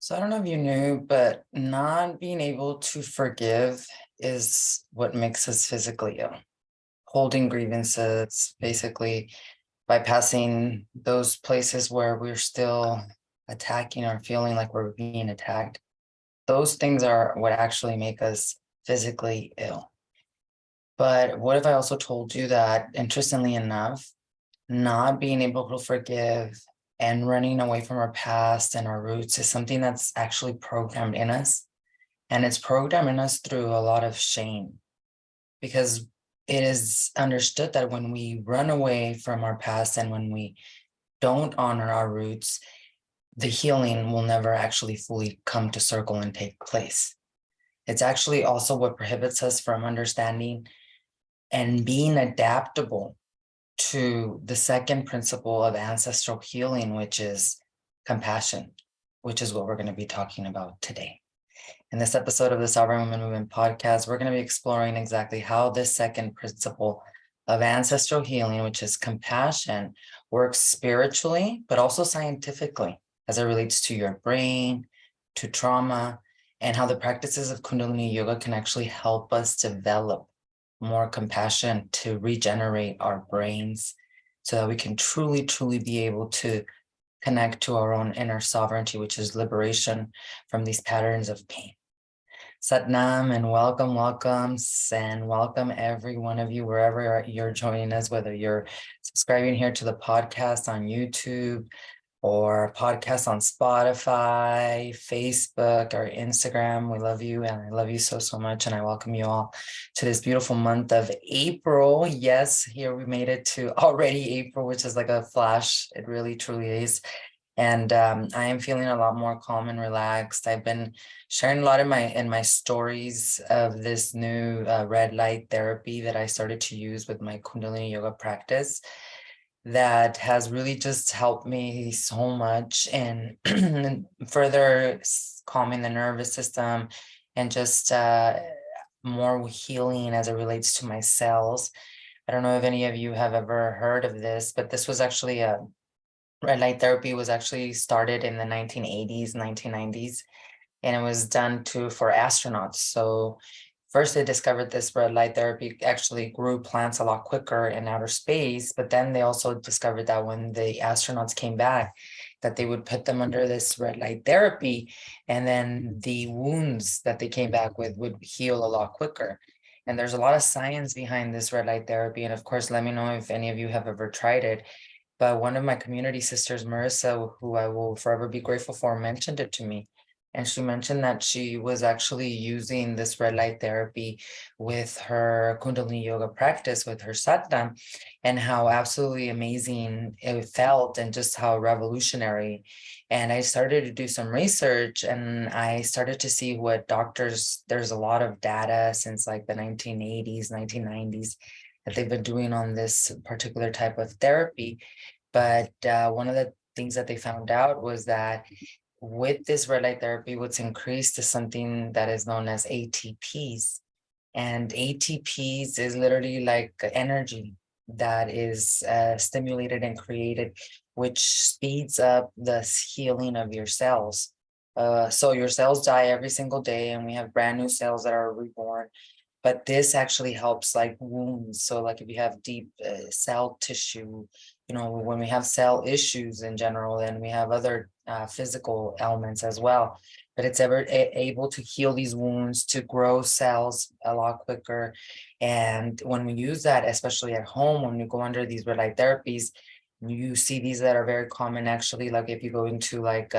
So I don't know if you knew, but not being able to forgive is what makes us physically ill. Holding grievances, basically bypassing those places where we're still attacking or feeling like we're being attacked. Those things are what actually make us physically ill. But what if I also told you that, interestingly enough, not being able to forgive and running away from our past and our roots is something that's actually programmed in us. And it's programmed in us through a lot of shame because it is understood that when we run away from our past and when we don't honor our roots, the healing will never actually fully come to circle and take place. It's actually also what prohibits us from understanding and being adaptable to the second principle of ancestral healing, which is compassion, which is what we're going to be talking about today. In this episode of the Sovereign Women Movement podcast, we're going to be exploring exactly how this second principle of ancestral healing, which is compassion, works spiritually, but also scientifically as it relates to your brain, to trauma, and how the practices of Kundalini yoga can actually help us develop more compassion to regenerate our brains so that we can truly, truly be able to connect to our own inner sovereignty, which is liberation from these patterns of pain. Satnam and welcome every one of you, wherever you're joining us, whether you're subscribing here to the podcast on YouTube or podcast on Spotify, Facebook, or Instagram. We love you, and I love you so, so much. And I welcome you all to this beautiful month of April. Yes, here we made it to already April, which is like a flash. It really, truly is. And I am feeling a lot more calm and relaxed. I've been sharing a lot in my stories of this new red light therapy that I started to use with my Kundalini yoga practice that has really just helped me so much in further calming the nervous system and just more healing as it relates to my cells. I don't know if any of you have ever heard of this, but this was actually red light therapy was actually started in the 1980s, 1990s, and it was done for astronauts. So first they discovered this red light therapy actually grew plants a lot quicker in outer space, but then they also discovered that when the astronauts came back, that they would put them under this red light therapy, and then the wounds that they came back with would heal a lot quicker. And there's a lot of science behind this red light therapy. And of course, let me know if any of you have ever tried it. But one of my community sisters, Marissa, who I will forever be grateful for, mentioned it to me. And she mentioned that she was actually using this red light therapy with her Kundalini yoga practice, with her sadhana, and how absolutely amazing it felt and just how revolutionary. And I started to do some research and I started to see what there's a lot of data since like the 1980s, 1990s that they've been doing on this particular type of therapy. But one of the things that they found out was that with this red light therapy, what's increased is something that is known as ATPs. And ATPs is literally like energy that is stimulated and created, which speeds up the healing of your cells. So your cells die every single day, and we have brand new cells that are reborn. But this actually helps like wounds. So like if you have deep cell tissue, when we have cell issues in general, then we have other physical ailments as well. But it's able to heal these wounds, to grow cells a lot quicker. And when we use that, especially at home, when you go under these red light therapies, you see these that are very common actually, like if you go into like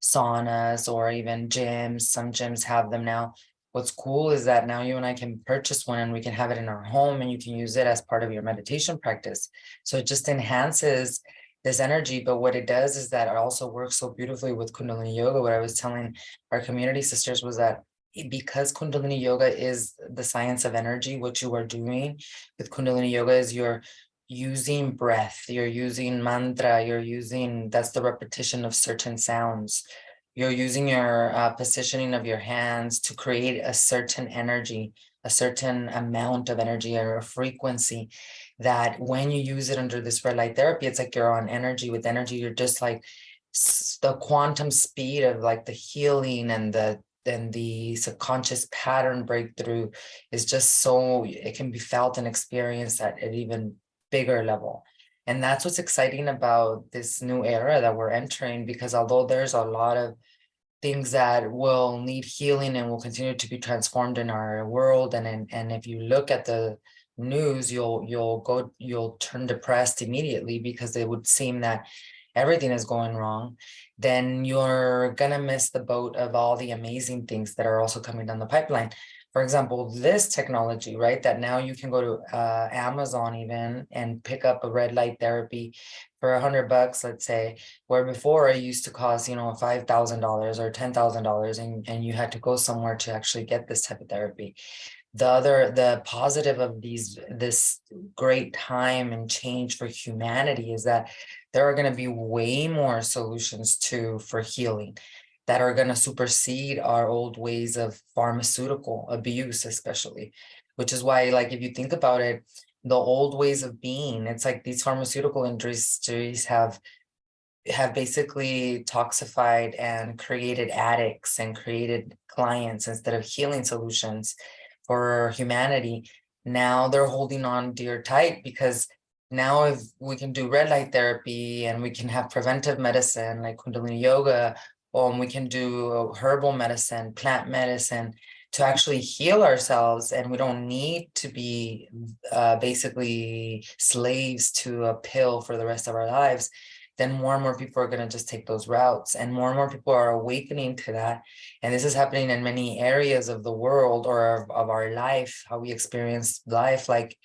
saunas or even gyms, some gyms have them now. What's cool is that now you and I can purchase one and we can have it in our home and you can use it as part of your meditation practice. So it just enhances this energy. But what it does is that it also works so beautifully with Kundalini yoga. What I was telling our community sisters was that because Kundalini yoga is the science of energy, what you are doing with Kundalini yoga is you're using breath, you're using mantra, that's the repetition of certain sounds. You're using your positioning of your hands to create a certain energy, a certain amount of energy or a frequency that when you use it under this red light therapy, it's like you're on energy. With energy, you're just like the quantum speed of like the healing and the subconscious pattern breakthrough is just so, it can be felt and experienced at an even bigger level. And that's what's exciting about this new era that we're entering, because although there's a lot of things that will need healing and will continue to be transformed in our world, and if you look at the news, you'll turn depressed immediately, because it would seem that everything is going wrong. Then you're gonna miss the boat of all the amazing things that are also coming down the pipeline. For example, this technology, right, that now you can go to Amazon even and pick up a red light therapy for $100, let's say, where before it used to cost, $5,000 or $10,000, and you had to go somewhere to actually get this type of therapy. The positive of this great time and change for humanity is that there are going to be way more solutions for healing that are going to supersede our old ways of pharmaceutical abuse, especially, which is why, like, if you think about it, the old ways of being, it's like these pharmaceutical industries have basically toxified and created addicts and created clients instead of healing solutions for humanity. Now they're holding on dear tight, because now if we can do red light therapy and we can have preventive medicine like kundalini yoga, or we can do herbal medicine, plant medicine, to actually heal ourselves, and we don't need to be basically slaves to a pill for the rest of our lives, then more and more people are going to just take those routes, and more people are awakening to that. And this is happening in many areas of the world, or of our life, how we experience life, like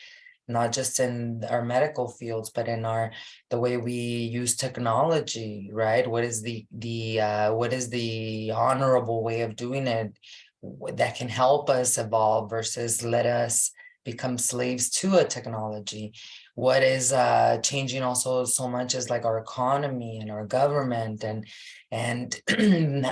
not just in our medical fields, but in the way we use technology, right? What is the honorable way of doing it that can help us evolve versus let us become slaves to a technology? What is changing also so much is like our economy and our government, and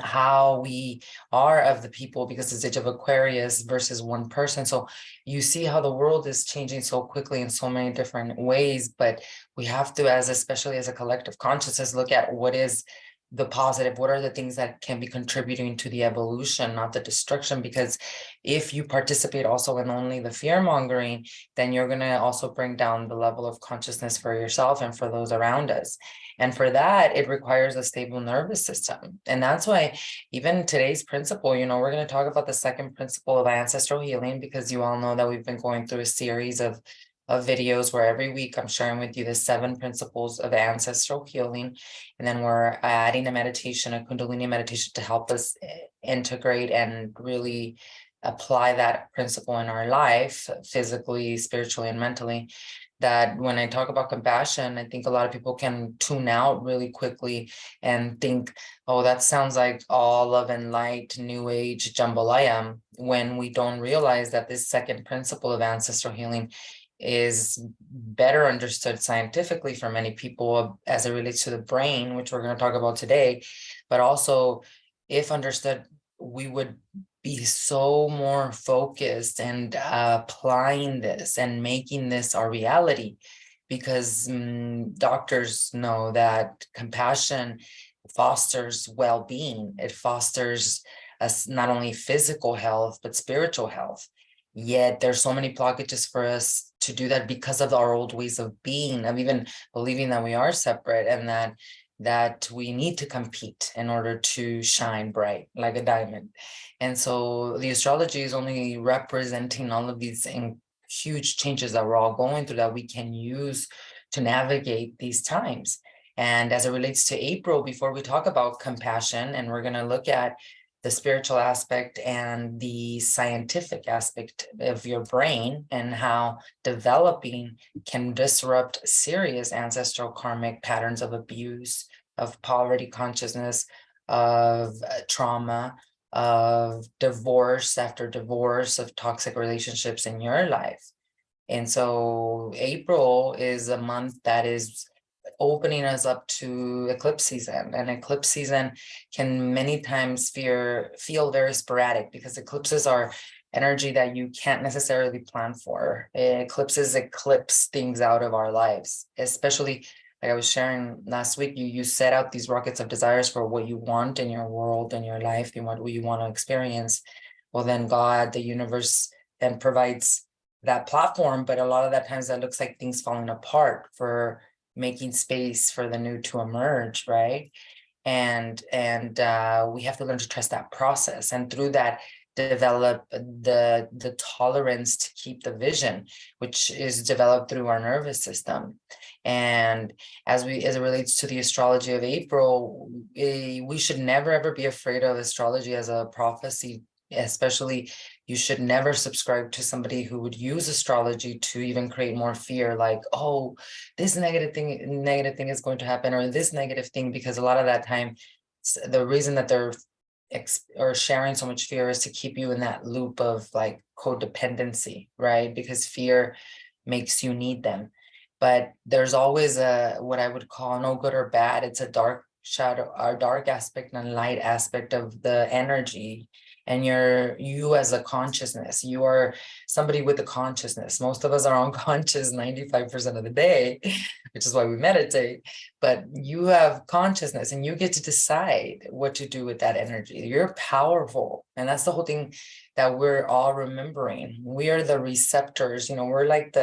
how we are of the people, because it's age of Aquarius versus one person. So you see how the world is changing so quickly in so many different ways, but we have to, especially as a collective consciousness, look at what is the positive, what are the things that can be contributing to the evolution, not the destruction. Because if you participate also in only the fear mongering, then you're going to also bring down the level of consciousness for yourself and for those around us. And for that, it requires a stable nervous system. And that's why even today's principle, we're going to talk about the second principle of ancestral healing, because you all know that we've been going through a series of videos where every week I'm sharing with you the 7 principles of ancestral healing. And then we're adding a meditation, a kundalini meditation, to help us integrate and really apply that principle in our life, physically, spiritually, and mentally. That when I talk about compassion, I think a lot of people can tune out really quickly and think, oh, that sounds like all love and light, new age jambalaya, when we don't realize that this second principle of ancestral healing is better understood scientifically for many people as it relates to the brain, which we're going to talk about today. But also, if understood, we would be so more focused and applying this and making this our reality, because doctors know that compassion fosters well-being. It fosters us not only physical health but spiritual health. Yet there's so many blockages for us to do that because of our old ways of being, of even believing that we are separate, and that we need to compete in order to shine bright like a diamond. And so the astrology is only representing all of these huge changes that we're all going through, that we can use to navigate these times. And as it relates to April, before we talk about compassion, and we're going to look at the spiritual aspect and the scientific aspect of your brain, and how developing can disrupt serious ancestral karmic patterns of abuse, of poverty consciousness, of trauma, of divorce after divorce, of toxic relationships in your life. And so April is a month that is opening us up to eclipse season, and eclipse season can many times feel very sporadic, because eclipses are energy that you can't necessarily plan for. Eclipses eclipse things out of our lives, especially like I was sharing last week, you set out these rockets of desires for what you want in your world, in your life, what you want to experience. Well, then God, the universe, then provides that platform. But a lot of that times that looks like things falling apart for making space for the new to emerge, right? And we have to learn to trust that process, and through that develop the tolerance to keep the vision, which is developed through our nervous system. And as it relates to the astrology of April, we should never ever be afraid of astrology as a prophecy. Especially, you should never subscribe to somebody who would use astrology to even create more fear, like, oh, this negative thing is going to happen, or this negative thing, because a lot of that time, the reason that they're or sharing so much fear is to keep you in that loop of like codependency, right? Because fear makes you need them. But there's always a, what I would call, no good or bad, it's a dark shadow, or dark aspect and light aspect of the energy. And you as a consciousness, you are somebody with a consciousness. Most of us are unconscious 95% of the day, which is why we meditate. But you have consciousness, and you get to decide what to do with that energy. You're powerful. And that's the whole thing that we're all remembering. We are the receptors, we're like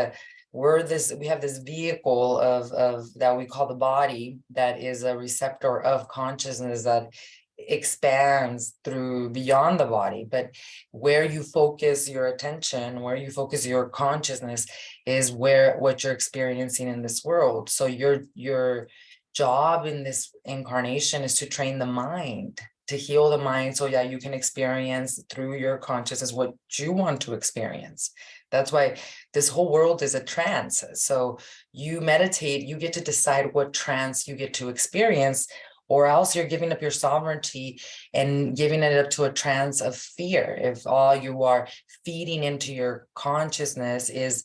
we have this vehicle of that we call the body, that is a receptor of consciousness that expands through beyond the body. But where you focus your attention, where you focus your consciousness, is what you're experiencing in this world. So your job in this incarnation is to train the mind, to heal the mind, so you can experience through your consciousness what you want to experience. That's why this whole world is a trance. So you meditate, you get to decide what trance you get to experience, or else you're giving up your sovereignty and giving it up to a trance of fear. If all you are feeding into your consciousness is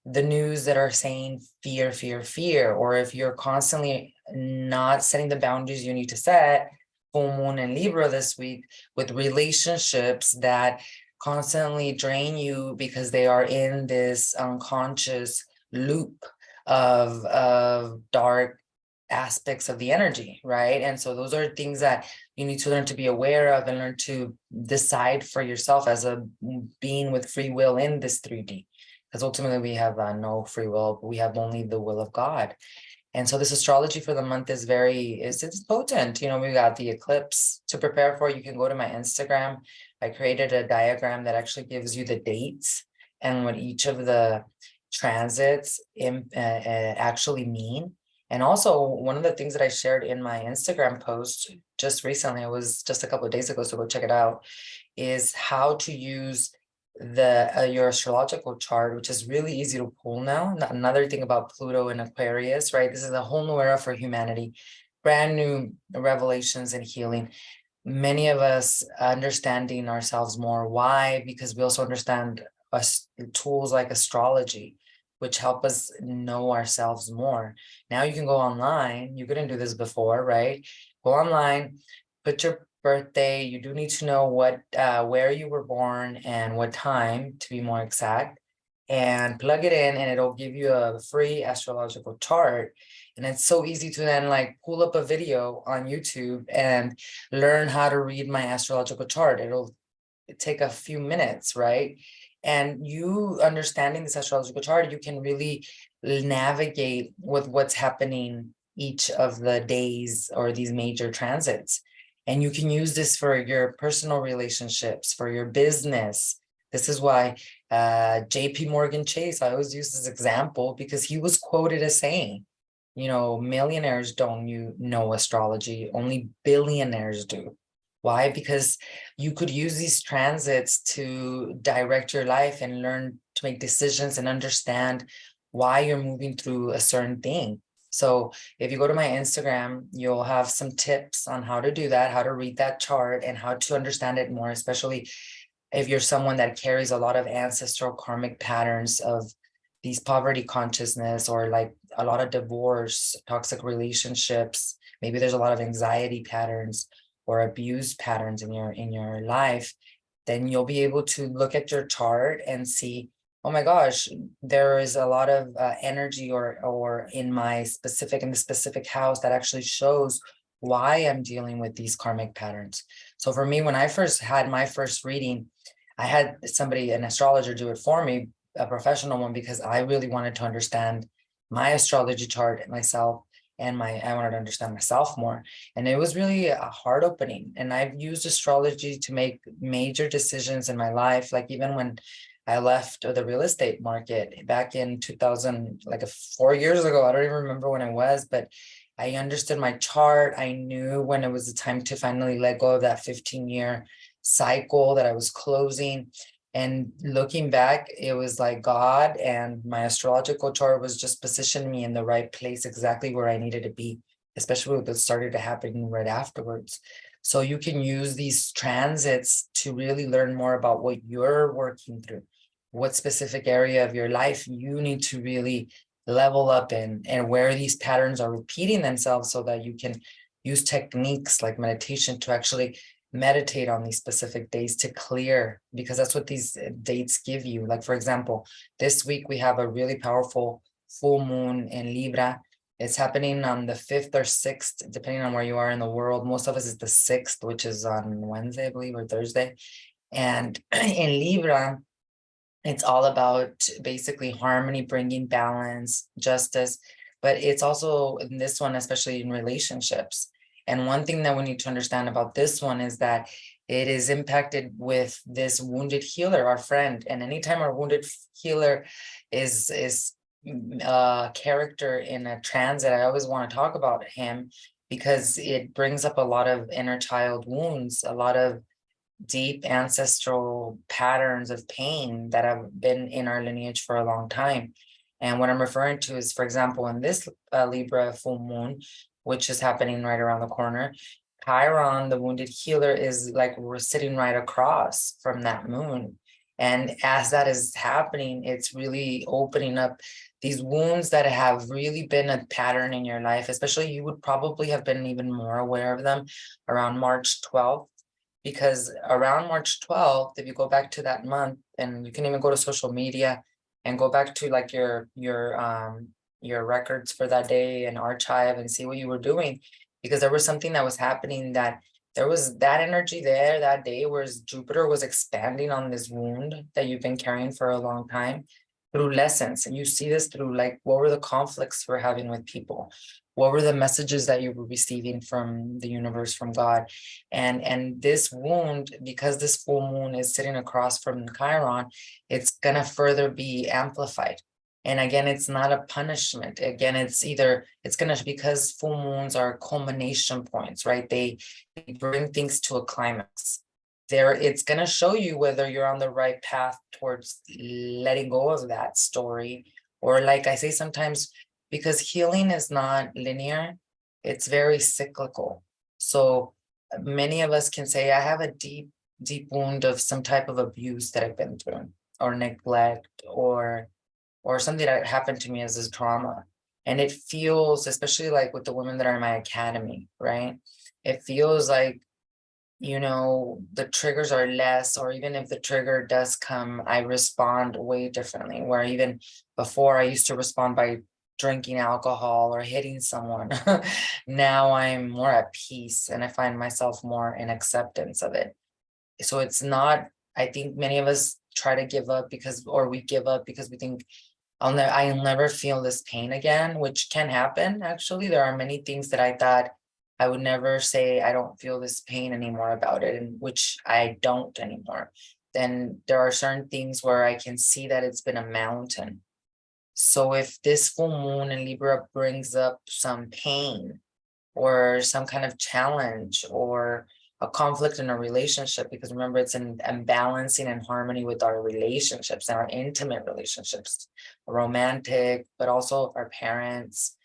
the news that are saying fear, fear, fear, or if you're constantly not setting the boundaries you need to set, full moon and Libra this week, with relationships that constantly drain you because they are in this unconscious loop of dark aspects of the energy, right? And so those are things that you need to learn to be aware of and learn to decide for yourself as a being with free will in this 3D. Because ultimately we have no free will, but we have only the will of God. And so this astrology for the month is it's potent. We got the eclipse to prepare for. You can go to my Instagram. I created a diagram that actually gives you the dates and what each of the transits actually mean. And also, one of the things that I shared in my Instagram post just recently, it was just a couple of days ago, so go check it out, is how to use your astrological chart, which is really easy to pull now. Another thing about Pluto and Aquarius, right? This is a whole new era for humanity, brand new revelations and healing. Many of us understanding ourselves more. Why? Because we also understand tools like astrology, which help us know ourselves more. Now you can go online. You couldn't do this before, right? Go online, put your birthday. You do need to know where you were born and what time, to be more exact, and plug it in, and it'll give you a free astrological chart. And it's so easy to then like pull up a video on YouTube and learn how to read my astrological chart. It'll take a few minutes, right? And you understanding this astrological chart, you can really navigate with what's happening each of the days or these major transits. And you can use this for your personal relationships, for your business. This is why JP Morgan Chase, I always use this example because he was quoted as saying, millionaires don't know astrology, only billionaires do. Why? Because you could use these transits to direct your life and learn to make decisions and understand why you're moving through a certain thing. So if you go to my Instagram, you'll have some tips on how to do that, how to read that chart, and how to understand it more, especially if you're someone that carries a lot of ancestral karmic patterns of these poverty consciousness, or like a lot of divorce, toxic relationships. Maybe there's a lot of anxiety patterns or abuse patterns in your life. Then you'll be able to look at your chart and see, oh my gosh, there is a lot of energy or in the specific house that actually shows why I'm dealing with these karmic patterns. So for me, when I first had my first reading, I had somebody, an astrologer, do it for me, a professional one, because I really wanted to understand my astrology chart myself, and I wanted to understand myself more. And it was really a heart opening. And I've used astrology to make major decisions in my life. Like even when I left the real estate market back in 2000, like 4 years ago, I don't even remember when it was, but I understood my chart. I knew when it was the time to finally let go of that 15-year cycle that I was closing. And looking back, it was like God and my astrological chart was just positioning me in the right place, exactly where I needed to be, especially with what started to happen right afterwards. So you can use these transits to really learn more about what you're working through, what specific area of your life you need to really level up in, and where these patterns are repeating themselves, so that you can use techniques like meditation to actually meditate on these specific days to clear, because that's what these dates give you. Like, for example, this week we have a really powerful full moon in Libra. It's happening on the 5th or 6th, depending on where you are in the world. Most of us is the 6th, which is on Wednesday, I believe, or Thursday. And in Libra, it's all about basically harmony, bringing balance, justice, but it's also in this one, especially in relationships. And one thing that we need to understand about this one is that it is impacted with this wounded healer, our friend. And anytime our wounded healer is a character in a transit, I always want to talk about him, because it brings up a lot of inner child wounds, a lot of deep ancestral patterns of pain that have been in our lineage for a long time. And what I'm referring to is, for example, in this Libra full moon, which is happening right around the corner, Chiron, the wounded healer, is like we're sitting right across from that moon. And as that is happening, it's really opening up these wounds that have really been a pattern in your life. Especially, you would probably have been even more aware of them around March 12th, because around March 12th, if you go back to that month, and you can even go to social media and go back to like your records for that day and archive and see what you were doing, because there was something that was happening, that there was that energy there that day, whereas Jupiter was expanding on this wound that you've been carrying for a long time through lessons. And you see this through, like, what were the conflicts we're having with people? What were the messages that you were receiving from the universe, from God? And this wound, because this full moon is sitting across from Chiron, it's gonna further be amplified. And again, it's not a punishment. Again, it's gonna, because full moons are culmination points, right? They bring things to a climax. It's gonna show you whether you're on the right path towards letting go of that story. Or, like I say sometimes, because healing is not linear, it's very cyclical. So many of us can say, I have a deep, deep wound of some type of abuse that I've been through, or neglect, or something that happened to me as a trauma. And it feels, especially like with the women that are in my academy, right? It feels like, the triggers are less, or even if the trigger does come, I respond way differently. Where even before, I used to respond by drinking alcohol or hitting someone. Now I'm more at peace, and I find myself more in acceptance of it. So it's not, I think many of us try to give up we give up because we think I'll never feel this pain again, which can happen. Actually, there are many things that I thought I would never say, I don't feel this pain anymore about it, and which I don't anymore. Then there are certain things where I can see that it's been a mountain. So if this full moon in Libra brings up some pain or some kind of challenge or a conflict in a relationship, because remember, it's in balancing and harmony with our relationships and our intimate relationships, romantic, but also our parents,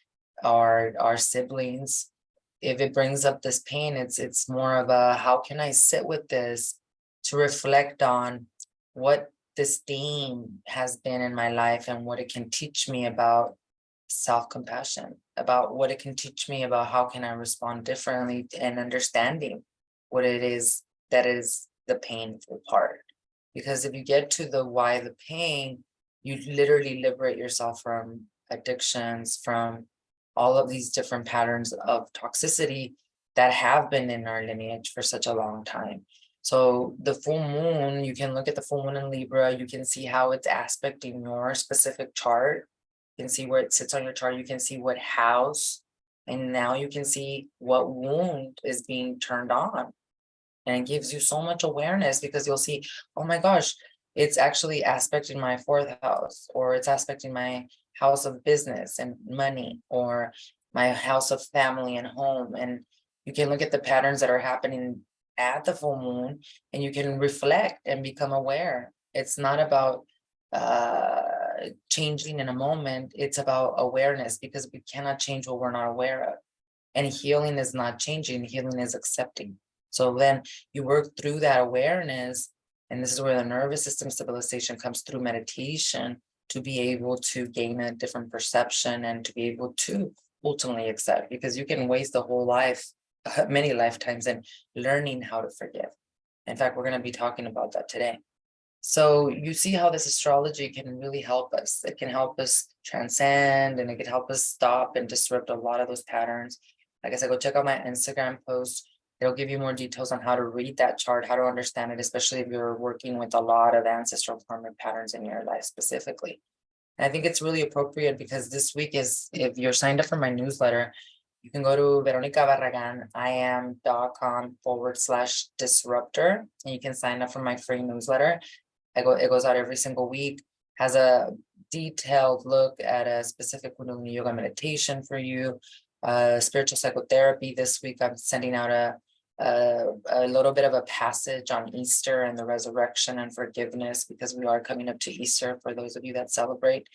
our siblings. If it brings up this pain, it's more of a, how can I sit with this to reflect on what this theme has been in my life, and what it can teach me about self-compassion, about what it can teach me about how can I respond differently, and understanding what it is that is the painful part. Because if you get to the why the pain, You literally liberate yourself from addictions, from all of these different patterns of toxicity that have been in our lineage for such a long time. So the full moon, you can look at the full moon in Libra, you can see how it's aspecting your specific chart. You can see where it sits on your chart, you can see what house, and now you can see what wound is being turned on. And it gives you so much awareness because you'll see, oh my gosh, it's actually aspecting my fourth house, or it's aspecting my house of business and money, or my house of family and home. And you can look at the patterns that are happening at the full moon, and you can reflect and become aware. It's not about changing in a moment, it's about awareness, because we cannot change what we're not aware of. And healing is not changing, healing is accepting. So then you work through that awareness, and this is where the nervous system stabilization comes through meditation, to be able to gain a different perception and to be able to ultimately accept, because you can waste a whole life, many lifetimes, in learning how to forgive. In fact, we're going to be talking about that today. So you see how this astrology can really help us. It can help us transcend, and it can help us stop and disrupt a lot of those patterns. Like I said, go check out my Instagram post. It'll give you more details on how to read that chart, how to understand it, especially if you're working with a lot of ancestral karmic patterns in your life specifically. And I think it's really appropriate because this week is, if you're signed up for my newsletter, you can go to veronicabarraganiam.com/disruptor, and you can sign up for my free newsletter. It goes out every single week, has a detailed look at a specific kundalini yoga meditation for you, spiritual psychotherapy. This week, I'm sending out a little bit of a passage on Easter and the resurrection and forgiveness, because we are coming up to Easter for those of you that celebrate.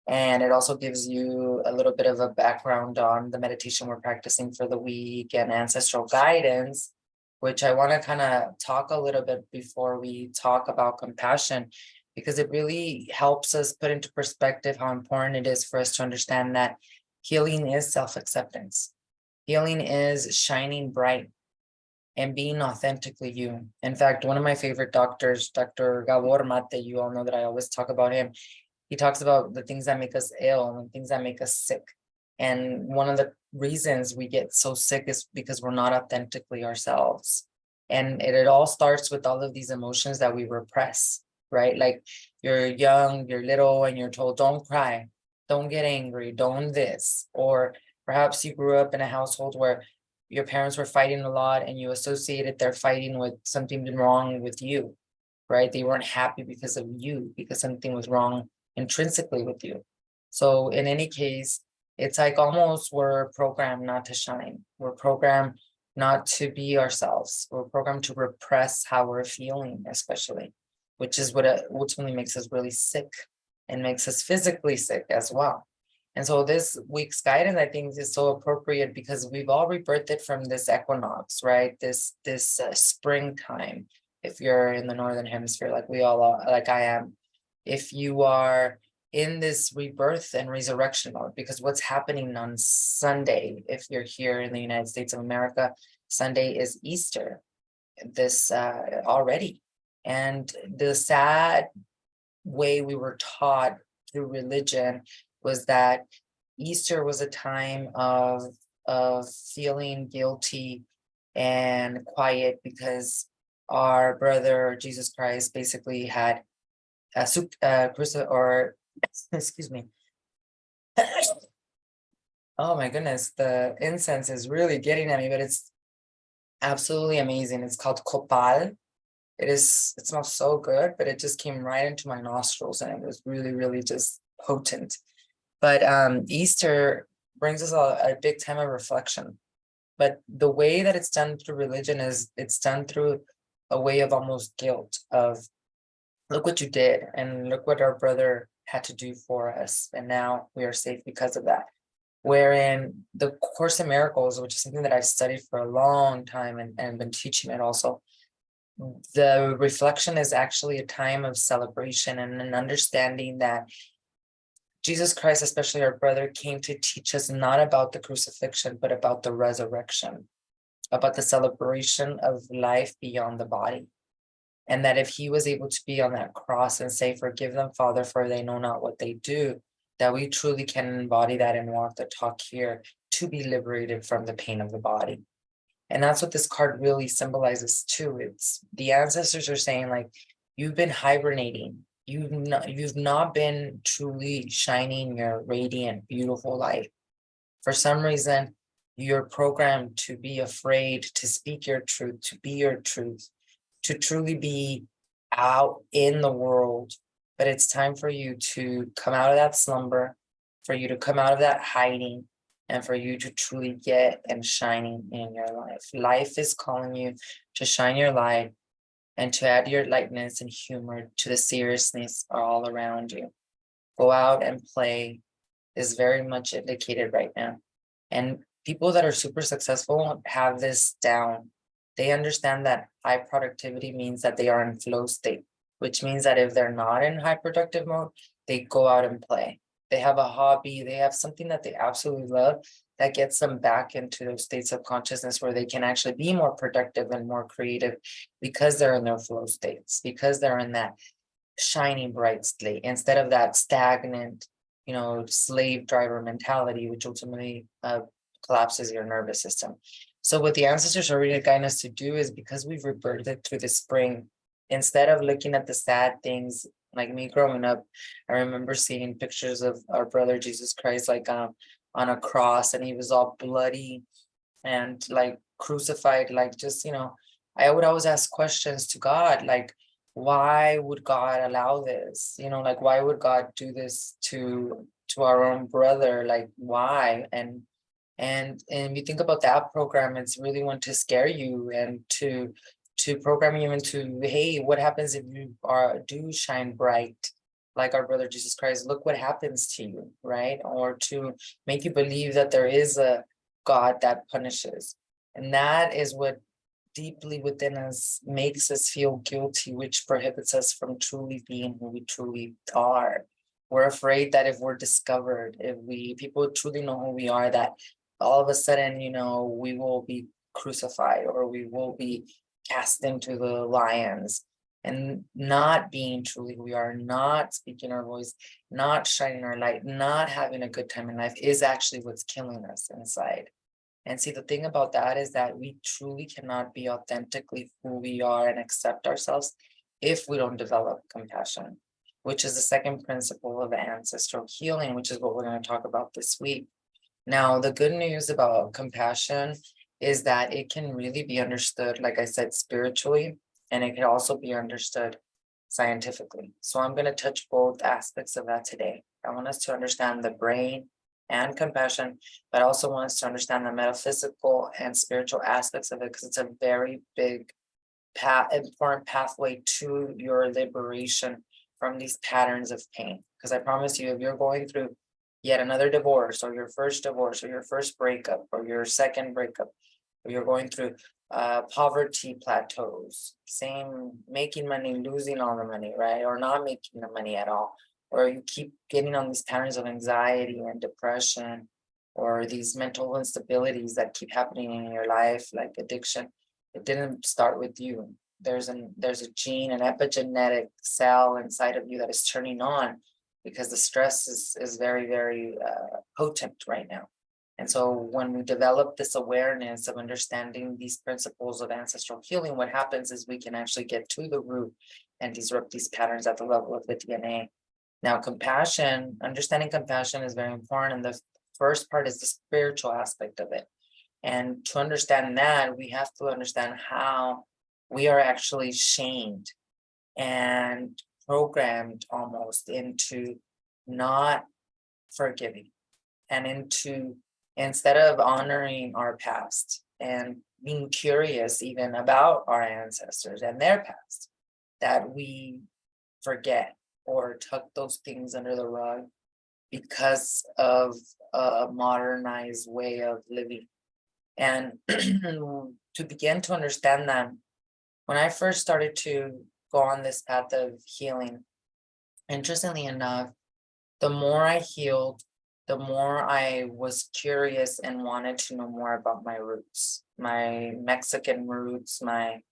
And it also gives you a little bit of a background on the meditation we're practicing for the week and ancestral guidance, which I want to kind of talk a little bit before we talk about compassion, because it really helps us put into perspective how important it is for us to understand that healing is self-acceptance. Healing is shining bright and being authentically you. In fact, one of my favorite doctors, Dr. Gabor Mate, you all know that I always talk about him. He talks about the things that make us ill and the things that make us sick. And one of the reasons we get so sick is because we're not authentically ourselves. And it all starts with all of these emotions that we repress, right? Like you're young, you're little, and you're told, don't cry, don't get angry, don't this. Or perhaps you grew up in a household where your parents were fighting a lot and you associated their fighting with something wrong with you, right? They weren't happy because of you, because something was wrong intrinsically with you. So in any case, it's like almost we're programmed not to shine. We're programmed not to be ourselves. We're programmed to repress how we're feeling, especially, which is what ultimately makes us really sick and makes us physically sick as well. And so this week's guidance, I think, is so appropriate because we've all rebirthed from this equinox, right? This springtime. If you're in the northern hemisphere, like we all are, like I am, if you are in this rebirth and resurrection mode, because what's happening on Sunday, if you're here in the United States of America, Sunday is Easter, this already. And the sad way we were taught through religion was that Easter was a time of feeling guilty and quiet because our brother Jesus Christ basically had excuse me. Oh my goodness, the incense is really getting at me, but it's absolutely amazing. It's called copal. It smells so good, but it just came right into my nostrils and it was really, really just potent. But Easter brings us a big time of reflection. But the way that it's done through religion is it's done through a way of almost guilt of, look what you did, and look what our brother had to do for us, and now we are safe because of that. Wherein the Course in Miracles, which is something that I've studied for a long time and been teaching it also, the reflection is actually a time of celebration and an understanding that Jesus Christ, especially our brother, came to teach us not about the crucifixion, but about the resurrection, about the celebration of life beyond the body. And that if he was able to be on that cross and say, "Forgive them, Father, for they know not what they do," that we truly can embody that and walk the talk here to be liberated from the pain of the body. And that's what this card really symbolizes too. It's the ancestors are saying, like, you've been hibernating. You've not been truly shining your radiant, beautiful light. For some reason, you're programmed to be afraid to speak your truth, to be your truth, to truly be out in the world. But it's time for you to come out of that slumber, for you to come out of that hiding, and for you to truly get and shining in your life. Life is calling you to shine your light and to add your lightness and humor to the seriousness all around you. Go out and play is very much indicated right now. And people that are super successful have this down. They understand that high productivity means that they are in flow state, which means that if they're not in high productive mode, they go out and play. They have a hobby, they have something that they absolutely love that gets them back into those states of consciousness where they can actually be more productive and more creative because they're in their flow states, because they're in that shining bright state instead of that stagnant, slave driver mentality, which ultimately collapses your nervous system. So what the ancestors are really guiding us to do is, because we've rebirthed through the spring, instead of looking at the sad things, like me growing up, I remember seeing pictures of our brother Jesus Christ, like on a cross, and he was all bloody and like crucified, like just, I would always ask questions to God, like, why would God allow this? Like, why would God do this to our own brother? Like, why? And you think about that program, it's really one to scare you and to program you into, hey, what happens if you do shine bright like our brother Jesus Christ? Look what happens to you, right? Or to make you believe that there is a God that punishes. And that is what deeply within us makes us feel guilty, which prohibits us from truly being who we truly are. We're afraid that if we're discovered, if people truly know who we are, that all of a sudden, we will be crucified or we will be cast into the lions. And not being truly who we are, not speaking our voice, not shining our light, not having a good time in life is actually what's killing us inside. And see, the thing about that is that we truly cannot be authentically who we are and accept ourselves if we don't develop compassion, which is the second principle of ancestral healing, which is what we're going to talk about this week. Now, the good news about compassion is that it can really be understood, like I said, spiritually, and it can also be understood scientifically. So I'm going to touch both aspects of that today. I want us to understand the brain and compassion, but I also want us to understand the metaphysical and spiritual aspects of it, because it's a very big important pathway to your liberation from these patterns of pain. Because I promise you, if you're going through yet another divorce, or your first divorce, or your first breakup, or your second breakup, or you're going through poverty plateaus, same making money, losing all the money, right? Or not making the money at all, or you keep getting on these patterns of anxiety and depression, or these mental instabilities that keep happening in your life, like addiction. It didn't start with you. There's a gene, an epigenetic cell inside of you that is turning on, because the stress is very, very potent right now. And so when we develop this awareness of understanding these principles of ancestral healing, what happens is we can actually get to the root and disrupt these patterns at the level of the DNA. Now, understanding compassion is very important. And the first part is the spiritual aspect of it. And to understand that, we have to understand how we are actually shamed and programmed almost into not forgiving, and into, instead of honoring our past and being curious even about our ancestors and their past, that we forget or tuck those things under the rug because of a modernized way of living. And to begin to understand that, when I first started to go on this path of healing, interestingly enough, the more I healed, the more I was curious and wanted to know more about my roots, my Mexican roots, my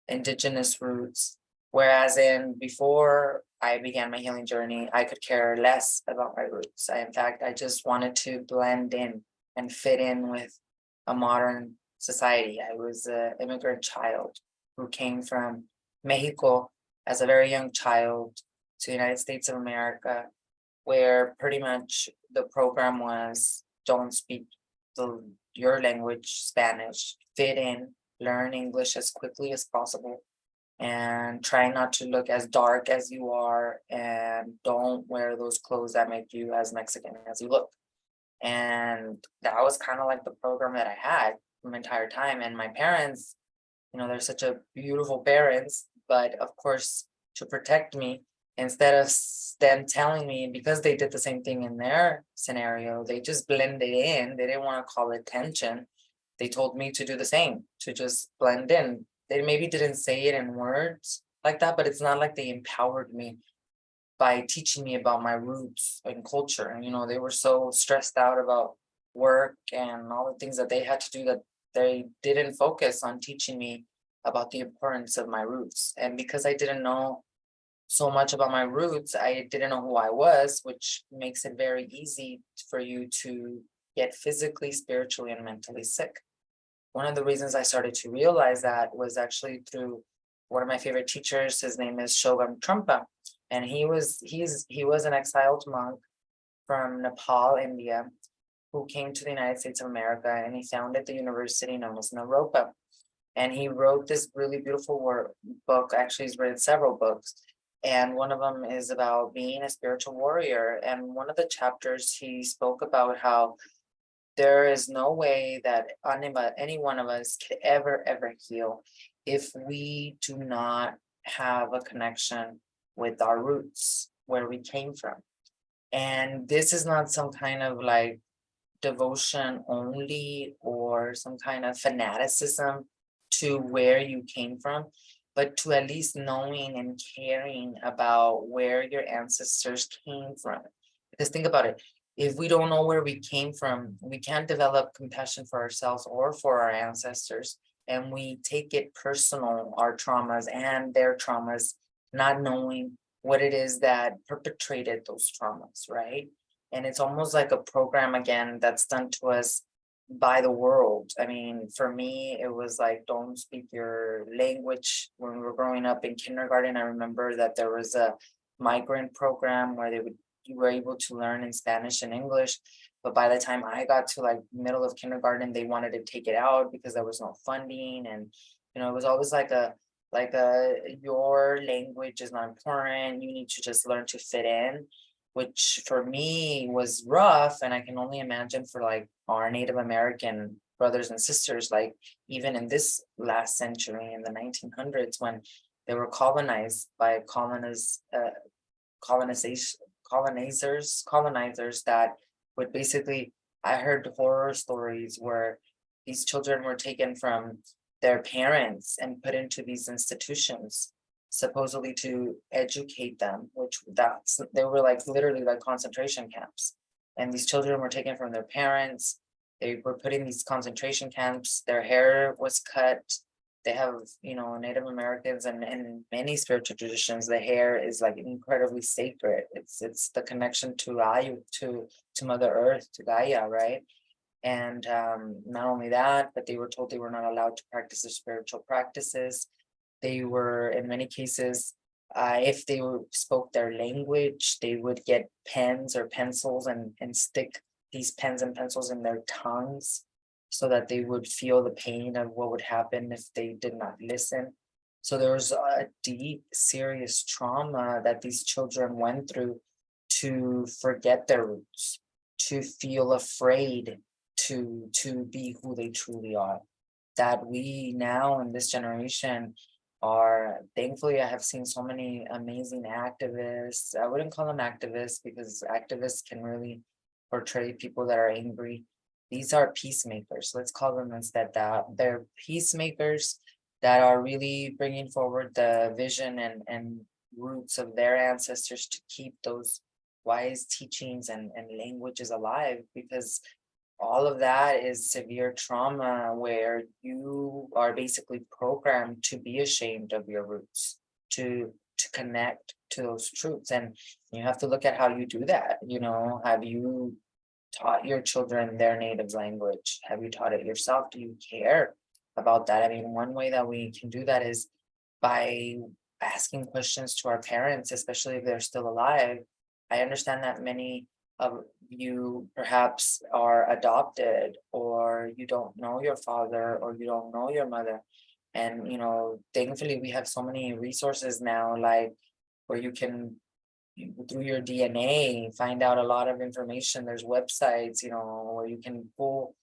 indigenous roots. Whereas before I began my healing journey, I could care less about my roots. In fact, I just wanted to blend in and fit in with a modern society. I was an immigrant child who came from Mexico as a very young child to the United States of America, where pretty much the program was don't speak your language, Spanish, fit in, learn English as quickly as possible, and try not to look as dark as you are, and don't wear those clothes that make you as Mexican as you look. And that was kind of like the program that I had my entire time. And my parents, they're such a beautiful parents, but of course, to protect me, instead of them telling me, because they did the same thing in their scenario, they just blended in. They didn't want to call attention. They told me to do the same, to just blend in. They maybe didn't say it in words like that, but it's not like they empowered me by teaching me about my roots and culture. And, they were so stressed out about work and all the things that they had to do that they didn't focus on teaching me about the importance of my roots. And because I didn't know so much about my roots, I didn't know who I was, which makes it very easy for you to get physically, spiritually, and mentally sick. One of the reasons I started to realize that was actually through one of my favorite teachers. His name is Shogam Trungpa, and he was an exiled monk from Nepal, India, who came to the United States of America, and he founded the university known as Naropa. And he wrote this really beautiful book. Actually, he's written several books, and one of them is about being a spiritual warrior. And one of the chapters, he spoke about how there is no way that any one of us could ever heal if we do not have a connection with our roots, where we came from. And this is not some kind of like devotion only or some kind of fanaticism to where you came from, but to at least knowing and caring about where your ancestors came from. Because think about it, if we don't know where we came from, we can't develop compassion for ourselves or for our ancestors. And we take it personal, our traumas and their traumas, not knowing what it is that perpetrated those traumas, right? And it's almost like a program again that's done to us by the world. I mean, for me, it was like, don't speak your language. When we were growing up in kindergarten, I remember that there was a migrant program where you were able to learn in Spanish and English. But by the time I got to like middle of kindergarten, they wanted to take it out because there was no funding. And, it was always like your language is not important. You need to just learn to fit in, which for me was rough. And I can only imagine for like our Native American brothers and sisters, like even in this last century, in the 1900s, when they were colonized by colonizers that would basically, I heard horror stories where these children were taken from their parents and put into these institutions supposedly to educate them, they were like literally like concentration camps. And these children were taken from their parents. They were put in these concentration camps. Their hair was cut. They have, Native Americans and many spiritual traditions, the hair is like incredibly sacred. It's the connection to Ayu, to Mother Earth, to Gaia, right? And not only that, but they were told they were not allowed to practice their spiritual practices. They were, in many cases, if they spoke their language, they would get pens or pencils and stick these pens and pencils in their tongues so that they would feel the pain of what would happen if they did not listen. So there was a deep, serious trauma that these children went through to forget their roots, to feel afraid to be who they truly are. That we now in this generation are, thankfully, I have seen so many amazing activists. I wouldn't call them activists because activists can really portray people that are angry. These are peacemakers. Let's call them instead that. They're peacemakers that are really bringing forward the vision and roots of their ancestors to keep those wise teachings and languages alive, because all of that is severe trauma where you are basically programmed to be ashamed of your roots. to connect to those truths. And you have to look at how you do that. Have you taught your children their native language? Have you taught it yourself? Do you care about that? I mean, one way that we can do that is by asking questions to our parents, especially if they're still alive. I understand that many of you perhaps are adopted, or you don't know your father, or you don't know your mother. And, thankfully, we have so many resources now, like where you can, through your DNA, find out a lot of information. There's websites, where you can pull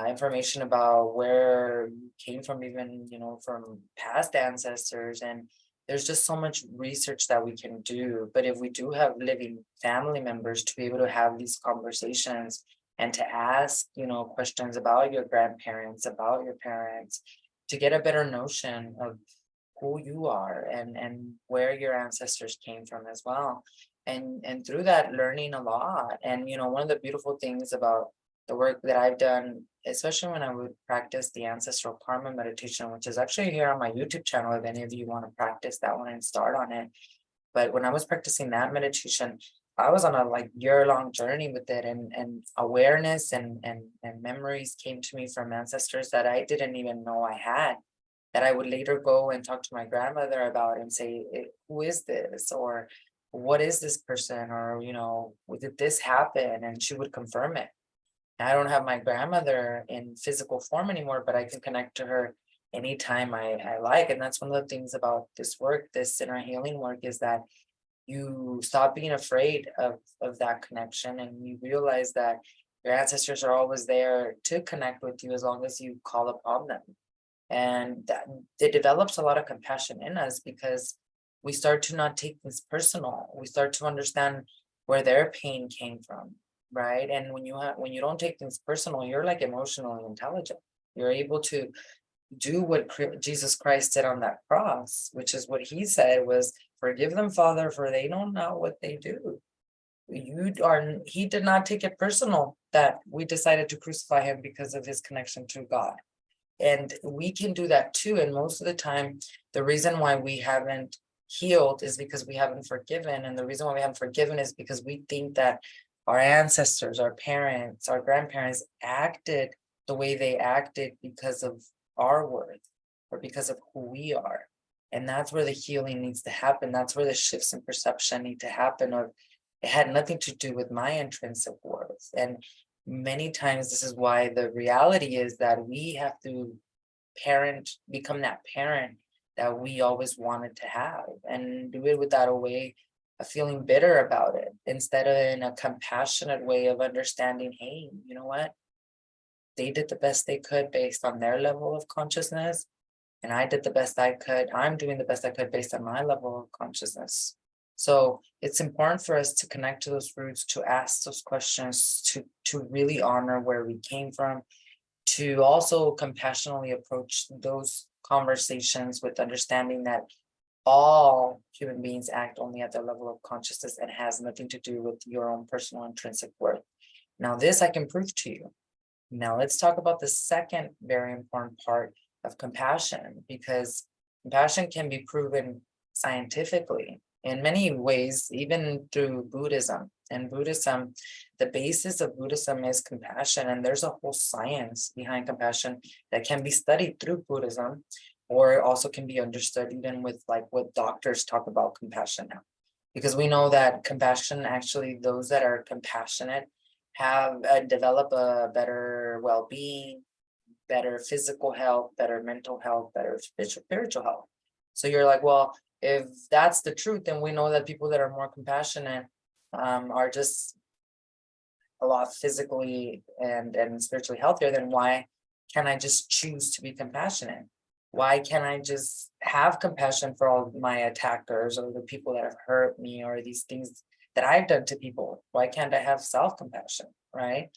information about where you came from, even, from past ancestors. And there's just so much research that we can do. But if we do have living family members, to be able to have these conversations and to ask, questions about your grandparents, about your parents, to get a better notion of who you are and where your ancestors came from as well. And through that, learning a lot. And one of the beautiful things about the work that I've done, especially when I would practice the ancestral karma meditation, which is actually here on my YouTube channel, if any of you want to practice that one and start on it. But when I was practicing that meditation, I was on a year-long journey with it, and awareness and memories came to me from ancestors that I didn't even know I had, that I would later go and talk to my grandmother about and say, who is this? Or what is this person? Or, did this happen? And she would confirm it. I don't have my grandmother in physical form anymore, but I can connect to her anytime I like. And that's one of the things about this work, this inner healing work, is that you stop being afraid of that connection, and you realize that your ancestors are always there to connect with you as long as you call upon them. And that it develops a lot of compassion in us, because we start to not take things personal. We start to understand where their pain came from, right? And when you don't take things personal, you're emotionally intelligent. You're able to do what Jesus Christ did on that cross, which is what he said was, "Forgive them, Father, for they don't know what they do." He did not take it personal that we decided to crucify him because of his connection to God. And we can do that too. And most of the time, the reason why we haven't healed is because we haven't forgiven. And the reason why we haven't forgiven is because we think that our ancestors, our parents, our grandparents acted the way they acted because of our worth, or because of who we are. And that's where the healing needs to happen. That's where the shifts in perception need to happen. Of it had nothing to do with my intrinsic worth. And many times this is why the reality is that we have to become that parent that we always wanted to have, and do it without a way of feeling bitter about it, instead of in a compassionate way of understanding, hey, you know what? They did the best they could based on their level of consciousness, and I did the best I could. I'm doing the best I could based on my level of consciousness. So it's important for us to connect to those roots, to ask those questions, to really honor where we came from, to also compassionately approach those conversations with understanding that all human beings act only at their level of consciousness and has nothing to do with your own personal intrinsic worth. Now, this I can prove to you. Now, let's talk about the second very important part of compassion, because compassion can be proven scientifically in many ways, even through Buddhism. And Buddhism, the basis of Buddhism is compassion, and there's a whole science behind compassion that can be studied through Buddhism, or also can be understood even with what doctors talk about compassion now. Because we know that compassion, actually, those that are compassionate have develop a better well-being, better physical health, better mental health, better spiritual health. So you're like, well, if that's the truth, then we know that people that are more compassionate are just a lot physically and spiritually healthier. Then why can't I just choose to be compassionate? Why can't I just have compassion for all my attackers, or the people that have hurt me, or these things that I've done to people? Why can't I have self-compassion, right?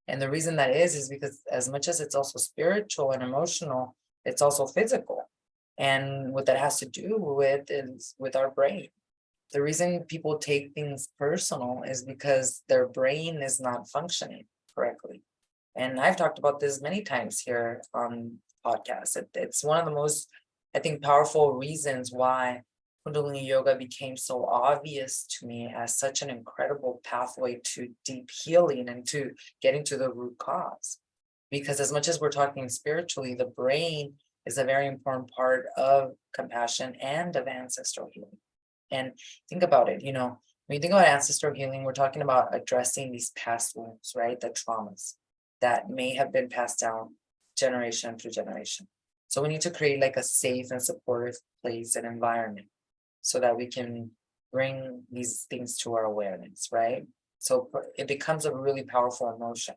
And the reason that is because as much as it's also spiritual and emotional, it's also physical. And what that has to do with is with our brain. The reason people take things personal is because their brain is not functioning correctly. And I've talked about this many times here on podcasts. It's one of the most, I think, powerful reasons why Kundalini yoga became so obvious to me as such an incredible pathway to deep healing and to getting to the root cause. Because as much as we're talking spiritually, the brain is a very important part of compassion and of ancestral healing. And think about it, when you think about ancestral healing, we're talking about addressing these past wounds, right? The traumas that may have been passed down generation through generation. So we need to create like a safe and supportive place and environment so that we can bring these things to our awareness, right? So it becomes a really powerful emotion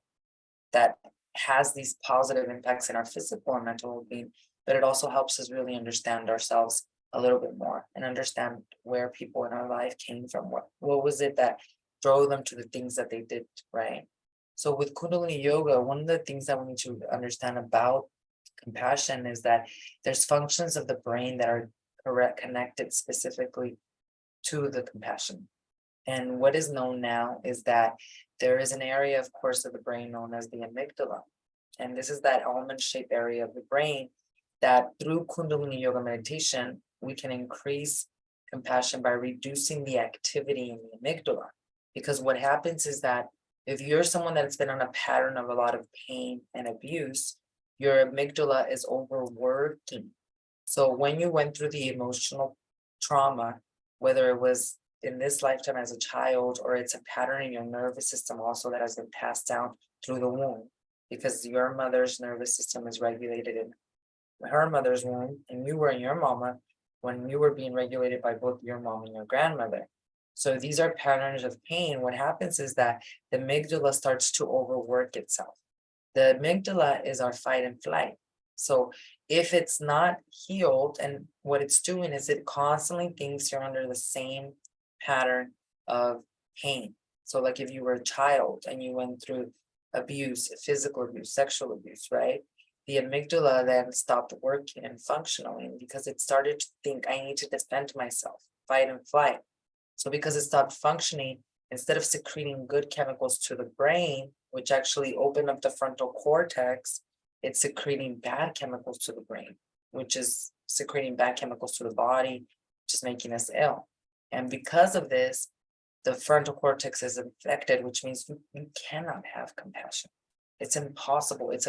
that has these positive impacts in our physical and mental well-being, but it also helps us really understand ourselves a little bit more and understand where people in our life came from. What was it that drove them to the things that they did, right? So with Kundalini Yoga, one of the things that we need to understand about compassion is that there's functions of the brain that are connected specifically to the compassion. And what is known now is that there is an area, of course, of the brain known as the amygdala. And this is that almond-shaped area of the brain that through Kundalini Yoga meditation, we can increase compassion by reducing the activity in the amygdala. Because what happens is that if you're someone that's been on a pattern of a lot of pain and abuse, your amygdala is overworking. So when you went through the emotional trauma, whether it was in this lifetime as a child, or it's a pattern in your nervous system also that has been passed down through the womb, because your mother's nervous system is regulated in her mother's womb, and you were in your mama when you were being regulated by both your mom and your grandmother. So these are patterns of pain. What happens is that the amygdala starts to overwork itself. The amygdala is our fight and flight. So if it's not healed, and what it's doing is it constantly thinks you're under the same pattern of pain. So like if you were a child and you went through abuse, physical abuse, sexual abuse, right? The amygdala then stopped working and functioning because it started to think, I need to defend myself, fight and flight. So because it stopped functioning, instead of secreting good chemicals to the brain, which actually open up the frontal cortex, it's secreting bad chemicals to the brain, which is secreting bad chemicals to the body, just making us ill. And because of this, the frontal cortex is infected, which means you cannot have compassion. It's impossible. It's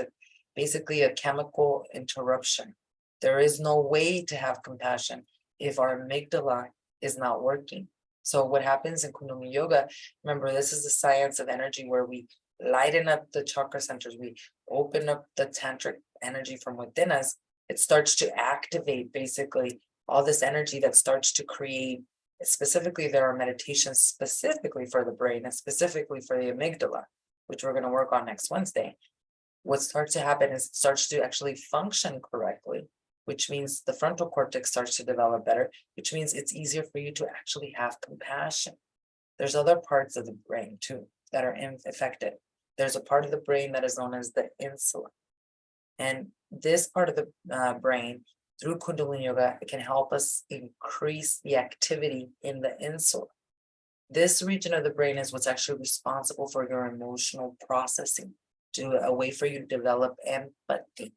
basically a chemical interruption. There is no way to have compassion if our amygdala is not working. So what happens in Kundalini Yoga, remember, this is the science of energy where we lighten up the chakra centers, we open up the tantric energy from within us. It starts to activate basically all this energy that starts to create. Specifically, there are meditations specifically for the brain and specifically for the amygdala, which we're going to work on next Wednesday. What starts to happen is it starts to actually function correctly, which means the frontal cortex starts to develop better, which means it's easier for you to actually have compassion. There's other parts of the brain too that are affected. There's a part of the brain that is known as the insula. And this part of the brain, through Kundalini Yoga, it can help us increase the activity in the insula. This region of the brain is what's actually responsible for your emotional processing, a way for you to develop empathy.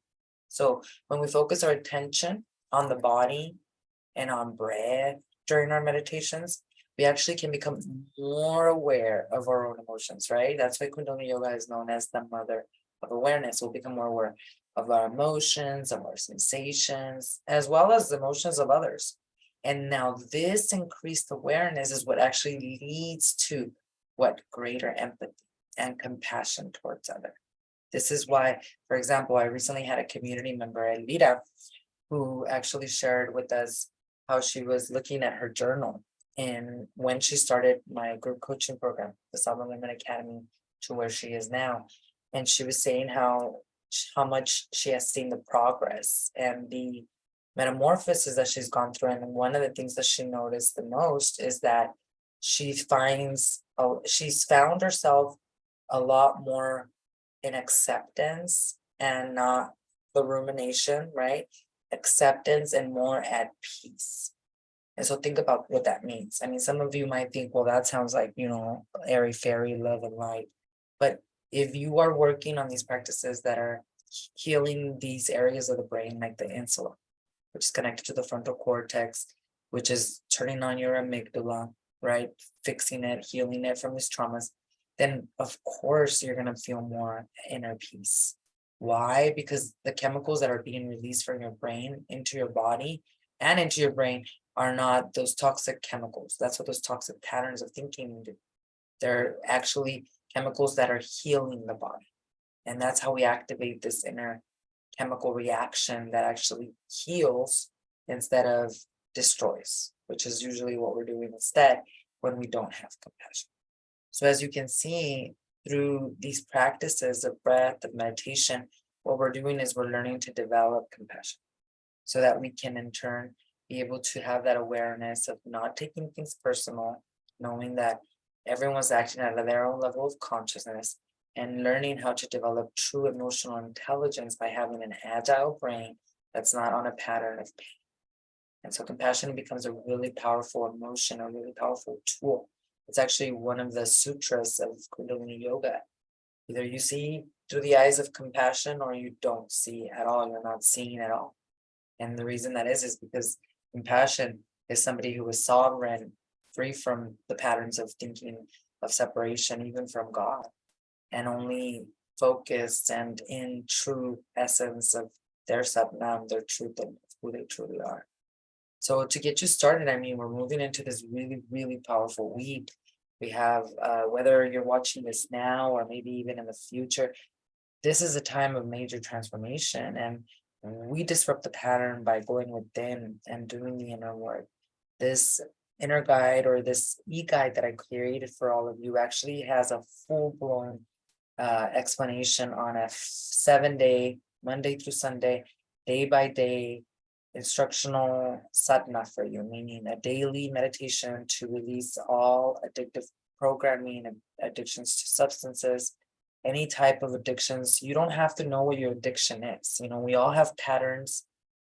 So when we focus our attention on the body and on breath during our meditations, we actually can become more aware of our own emotions, right? That's why Kundalini Yoga is known as the mother of awareness. We'll become more aware of our emotions, of our sensations, as well as the emotions of others. And now this increased awareness is what actually leads to what? Greater empathy and compassion towards others. This is why, for example, I recently had a community member, Elvira, who actually shared with us how she was looking at her journal and when she started my group coaching program, the Sovereign Women Academy, to where she is now. And she was saying how much she has seen the progress and the metamorphosis that she's gone through. And one of the things that she noticed the most is that she's found herself a lot more in acceptance and not the rumination, right? Acceptance and more at peace. And so think about what that means. I mean, some of you might think, well, that sounds like, airy fairy love and light. But if you are working on these practices that are healing these areas of the brain, like the insula, which is connected to the frontal cortex, which is turning on your amygdala, right? Fixing it, healing it from these traumas, then of course you're going to feel more inner peace. Why? Because the chemicals that are being released from your brain into your body and into your brain are not those toxic chemicals. That's what those toxic patterns of thinking do. They're actually chemicals that are healing the body. And that's how we activate this inner chemical reaction that actually heals instead of destroys, which is usually what we're doing instead when we don't have compassion. So as you can see through these practices of breath, of meditation, what we're doing is we're learning to develop compassion so that we can in turn be able to have that awareness of not taking things personal, knowing that everyone's acting at their own level of consciousness, and learning how to develop true emotional intelligence by having an agile brain that's not on a pattern of pain. And so compassion becomes a really powerful emotion, a really powerful tool. It's actually one of the sutras of Kundalini Yoga. Either you see through the eyes of compassion or you don't see at all. You're not seeing at all. And the reason that is because compassion is somebody who is sovereign, free from the patterns of thinking of separation, even from God, and only focused and in true essence of their Satnam, their truth of who they truly are. So to get you started, I mean, we're moving into this really, really powerful week. We have, whether you're watching this now or maybe even in the future, this is a time of major transformation. And we disrupt the pattern by going within and doing the inner work. This inner guide or this e-guide that I created for all of you actually has a full-blown explanation on a 7-day, Monday through Sunday, day by day instructional sadhana for you, meaning a daily meditation to release all addictive programming and addictions to substances, any type of addictions. You don't have to know what your addiction is. You know, we all have patterns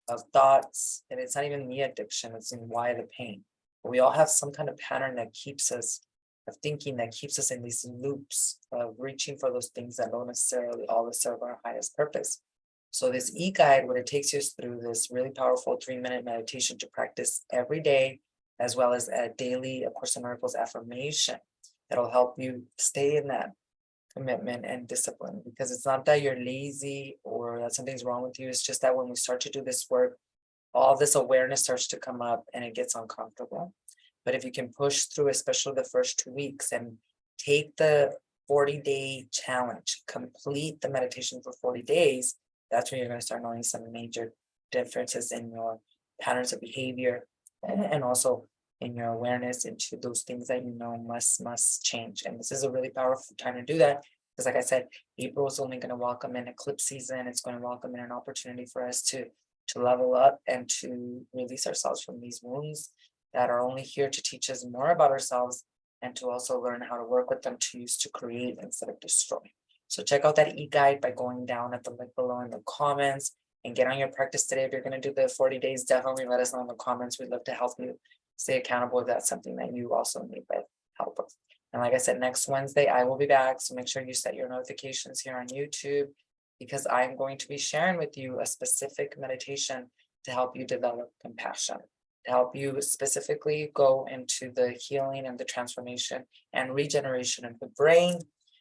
of thoughts, and it's not even the addiction, it's in why the pain. But we all have some kind of pattern that keeps us of thinking, that keeps us in these loops of reaching for those things that don't necessarily always serve our highest purpose. So this e-guide, what it takes you through this really powerful 3-minute meditation to practice every day, as well as a daily A Course in Miracles affirmation that'll help you stay in that commitment and discipline, because it's not that you're lazy or that something's wrong with you. It's just that when we start to do this work, all this awareness starts to come up and it gets uncomfortable. But if you can push through, especially the first 2 weeks, and take the 40-day challenge, complete the meditation for 40 days, that's when you're going to start knowing some major differences in your patterns of behavior and also in your awareness into those things that you know must change. And this is a really powerful time to do that because, like I said, April is only going to welcome in eclipse season. It's going to welcome in an opportunity for us to level up and to release ourselves from these wounds that are only here to teach us more about ourselves and to also learn how to work with them to use to create instead of destroy. So check out that e-guide by going down at the link below in the comments and get on your practice today. If you're going to do the 40 days, definitely let us know in the comments. We'd love to help you stay accountable if that's something that you also need help with. And like I said, next Wednesday, I will be back. So make sure you set your notifications here on YouTube, because I'm going to be sharing with you a specific meditation to help you develop compassion, to help you specifically go into the healing and the transformation and regeneration of the brain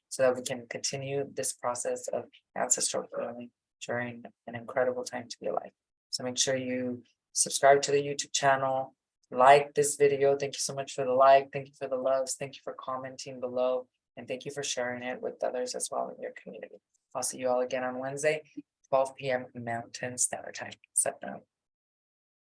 so that we can continue this process of ancestral healing during an incredible time to be alive. So make sure you subscribe to the YouTube channel, like this video. Thank you so much for the like. Thank you for the loves. Thank you for commenting below. And thank you for sharing it with others as well in your community. I'll see you all again on Wednesday, 12 p.m. Mountain Standard Time. Set now.